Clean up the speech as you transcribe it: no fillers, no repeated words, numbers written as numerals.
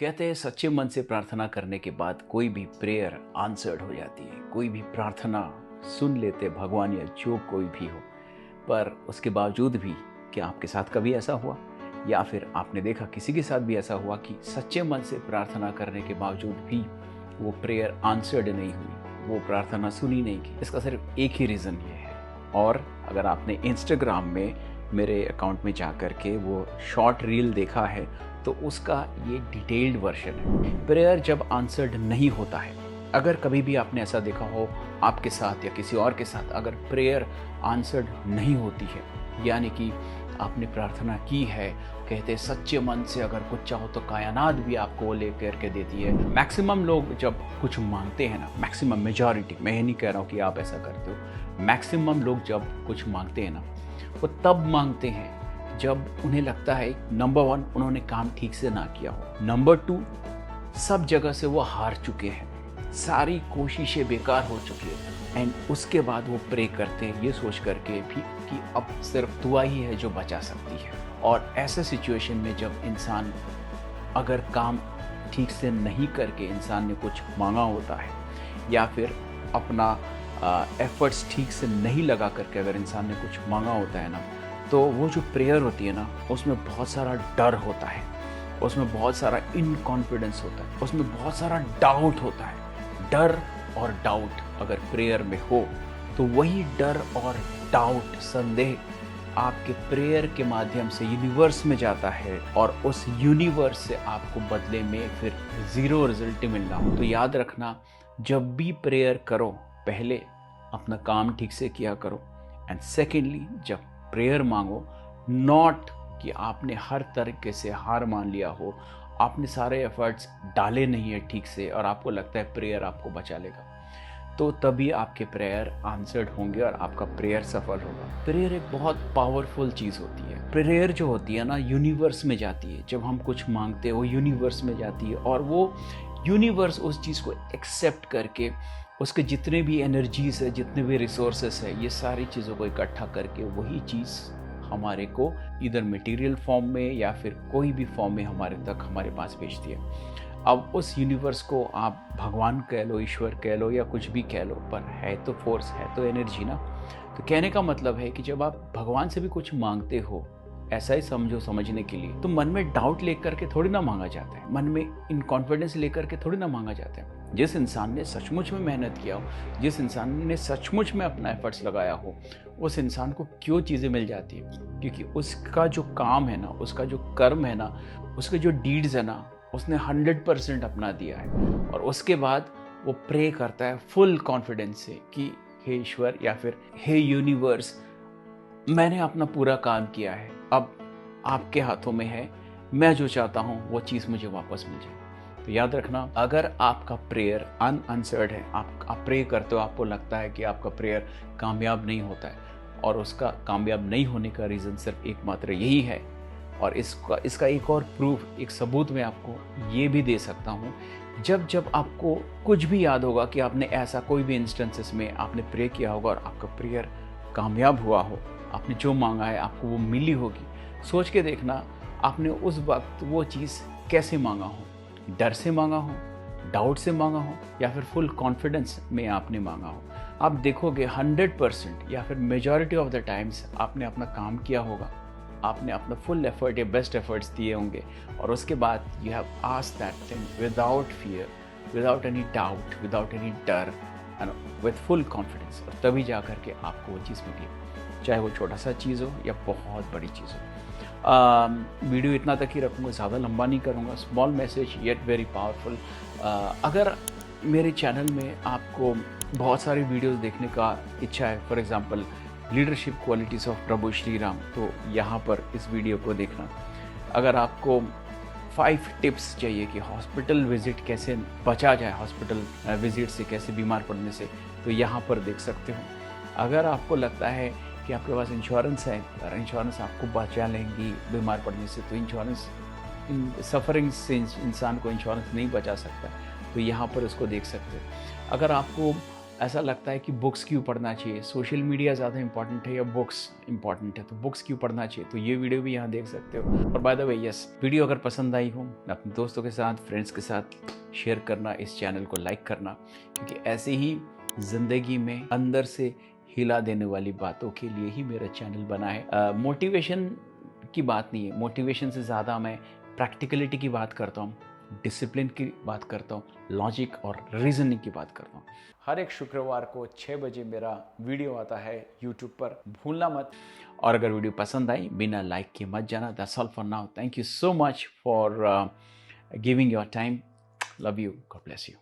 कहते हैं सच्चे मन से प्रार्थना करने के बाद कोई भी प्रेयर आंसर्ड हो जाती है। कोई भी प्रार्थना सुन लेते भगवान या जो कोई भी हो। पर उसके बावजूद भी क्या आपके साथ कभी ऐसा हुआ, या फिर आपने देखा किसी के साथ भी ऐसा हुआ कि सच्चे मन से प्रार्थना करने के बावजूद भी वो प्रेयर आंसर्ड नहीं हुई, वो प्रार्थना सुनी नहीं की? इसका सिर्फ एक ही रीज़न ये है। और अगर आपने इंस्टाग्राम में मेरे अकाउंट में जा कर के वो शॉर्ट रील देखा है तो उसका ये डिटेल्ड वर्जन है। प्रेयर जब आंसर्ड नहीं होता है, अगर कभी भी आपने ऐसा देखा हो आपके साथ या किसी और के साथ, अगर प्रेयर आंसर्ड नहीं होती है, यानी कि आपने प्रार्थना की है, कहते सच्चे मन से अगर कुछ चाहो तो कायनात भी आपको वो ले कर के देती है। मैक्सिमम लोग जब कुछ मांगते हैं ना, मैक्सिमम मेजॉरिटी, मैं ये नहीं कह रहा हूँ कि आप ऐसा करते हो, मैक्सिमम लोग जब कुछ मांगते हैं ना, वो तब मांगते हैं जब उन्हें लगता है नंबर 1 उन्होंने काम ठीक से ना किया हो, नंबर 2 सब जगह से वो हार चुके हैं, सारी कोशिशें बेकार हो चुकी है, एंड उसके बाद वो प्रे करते हैं ये सोच करके भी कि अब सिर्फ दुआ ही है जो बचा सकती है। और ऐसे सिचुएशन में जब इंसान अगर काम ठीक से नहीं करके इंसान ने कुछ मांगा होता है, या फिर अपना एफर्ट्स ठीक से नहीं लगा करके अगर इंसान ने कुछ मांगा होता है ना, तो वो जो प्रेयर होती है ना, उसमें बहुत सारा डर होता है, उसमें बहुत सारा इनकॉन्फिडेंस होता है, उसमें बहुत सारा डाउट होता है। डर और डाउट अगर प्रेयर में हो तो वही डर और डाउट, संदेह आपके प्रेयर के माध्यम से यूनिवर्स में जाता है, और उस यूनिवर्स से आपको बदले में फिर 0 रिजल्ट मिलना हो। तो याद रखना, जब भी प्रेयर करो पहले अपना काम ठीक से किया करो, एंड सेकेंडली जब प्रेयर मांगो, नॉट कि आपने हर तरीके से हार मान लिया हो, आपने सारे एफर्ट्स डाले नहीं है ठीक से और आपको लगता है प्रेयर आपको बचा लेगा, तो तभी आपके प्रेयर आंसर्ड होंगे और आपका प्रेयर सफल होगा। प्रेयर एक बहुत पावरफुल चीज़ होती है। प्रेयर जो होती है ना, यूनिवर्स में जाती है। जब हम कुछ मांगते हैं वो यूनिवर्स में जाती है, और वो यूनिवर्स उस चीज़ को एक्सेप्ट करके उसके जितने भी एनर्जीज है, जितने भी रिसोर्सेस है, ये सारी चीज़ों को इकट्ठा करके वही चीज़ हमारे को इधर मटेरियल फॉर्म में या फिर कोई भी फॉर्म में हमारे पास भेजती है। अब उस यूनिवर्स को आप भगवान कह लो, ईश्वर कह लो, या कुछ भी कह लो, पर है तो फोर्स, है तो एनर्जी ना। तो कहने का मतलब है कि जब आप भगवान से भी कुछ मांगते हो, ऐसा ही समझो समझने के लिए, तो मन में डाउट लेकर के थोड़ी ना मांगा जाता है, मन में इनकॉन्फिडेंस लेकर के थोड़ी ना मांगा जाता है। जिस इंसान ने सचमुच में मेहनत किया हो, जिस इंसान ने सचमुच में अपना एफर्ट्स लगाया हो, उस इंसान को क्यों चीज़ें मिल जाती है? क्योंकि उसका जो काम है ना, उसका जो कर्म है ना, उसके जो डीड्स है ना, उसने 100% अपना दिया है, और उसके बाद वो प्रे करता है फुल कॉन्फिडेंस से कि हे ईश्वर या फिर हे यूनिवर्स, मैंने अपना पूरा काम किया है, अब आपके हाथों में है, मैं जो चाहता हूँ वो चीज़ मुझे वापस मिल जाए। तो याद रखना, अगर आपका प्रेयर अनआंसर्ड है, आप प्रे करते हो, आपको लगता है कि आपका प्रेयर कामयाब नहीं होता है, और उसका कामयाब नहीं होने का रीज़न सिर्फ एकमात्र यही है, और इसका एक और प्रूफ, एक सबूत मैं आपको ये भी दे सकता हूँ। जब आपको कुछ भी याद होगा कि आपने ऐसा कोई भी इंस्टेंसेस में आपने प्रे किया होगा और आपका प्रेयर कामयाब हुआ हो, आपने जो मांगा है आपको वो मिली होगी, सोच के देखना आपने उस वक्त वो चीज़ कैसे मांगा हो, डर से मांगा हो, डाउट से मांगा हो, या फिर फुल कॉन्फिडेंस में आपने मांगा हो। आप देखोगे 100% या फिर मेजॉरिटी ऑफ द टाइम्स आपने अपना काम किया होगा, आपने अपना फुल एफर्ट या बेस्ट एफर्ट्स दिए होंगे, और उसके बाद you have asked that thing without fear, without any doubt, without any डर, एंड विद फुल कॉन्फिडेंस, और तभी जा करके आपको वो चीज़ मिली, चाहे वो छोटा सा चीज़ हो या बहुत बड़ी चीज़ हो। वीडियो इतना तक ही रखूँगा, ज़्यादा लंबा नहीं करूँगा। Small message yet very powerful. अगर मेरे चैनल में आपको बहुत सारी वीडियोस देखने का इच्छा है, for example leadership qualities of प्रभु श्री राम, तो यहाँ पर इस वीडियो को देखना। अगर आपको 5 टिप्स चाहिए कि हॉस्पिटल विज़िट कैसे बचा जाए, हॉस्पिटल विज़िट से कैसे बीमार पड़ने से, तो यहाँ पर देख सकते हो। अगर आपको लगता है कि आपके पास इंश्योरेंस है और इंश्योरेंस आपको बचा लेंगी बीमार पड़ने से, तो इंश्योरेंस सफरिंग से इंसान को इंश्योरेंस नहीं बचा सकता, तो यहाँ पर उसको देख सकते हो। अगर आपको ऐसा लगता है कि बुक्स क्यों पढ़ना चाहिए, सोशल मीडिया ज़्यादा इंपॉर्टेंट है या बुक्स इंपॉर्टेंट है, तो बुक्स क्यों पढ़ना चाहिए, तो ये वीडियो भी यहाँ देख सकते हो। और by the way yes, video अगर पसंद आई हो अपने दोस्तों के साथ, फ्रेंड्स के साथ शेयर करना, इस चैनल को लाइक करना, क्योंकि ऐसे ही ज़िंदगी में अंदर से हिला देने वाली बातों के लिए ही मेरा चैनल बना है। मोटिवेशन की बात नहीं है, मोटिवेशन से ज़्यादा मैं प्रैक्टिकलिटी की बात करता हूँ, डिसिप्लिन की बात करता हूँ, लॉजिक और रीजनिंग की बात करता हूँ। हर एक शुक्रवार को 6 बजे मेरा वीडियो आता है यूट्यूब पर, भूलना मत। और अगर वीडियो पसंद आई, बिना लाइक के मत जाना। That's all for now. Thank you so much for giving your time. Love you, God bless you.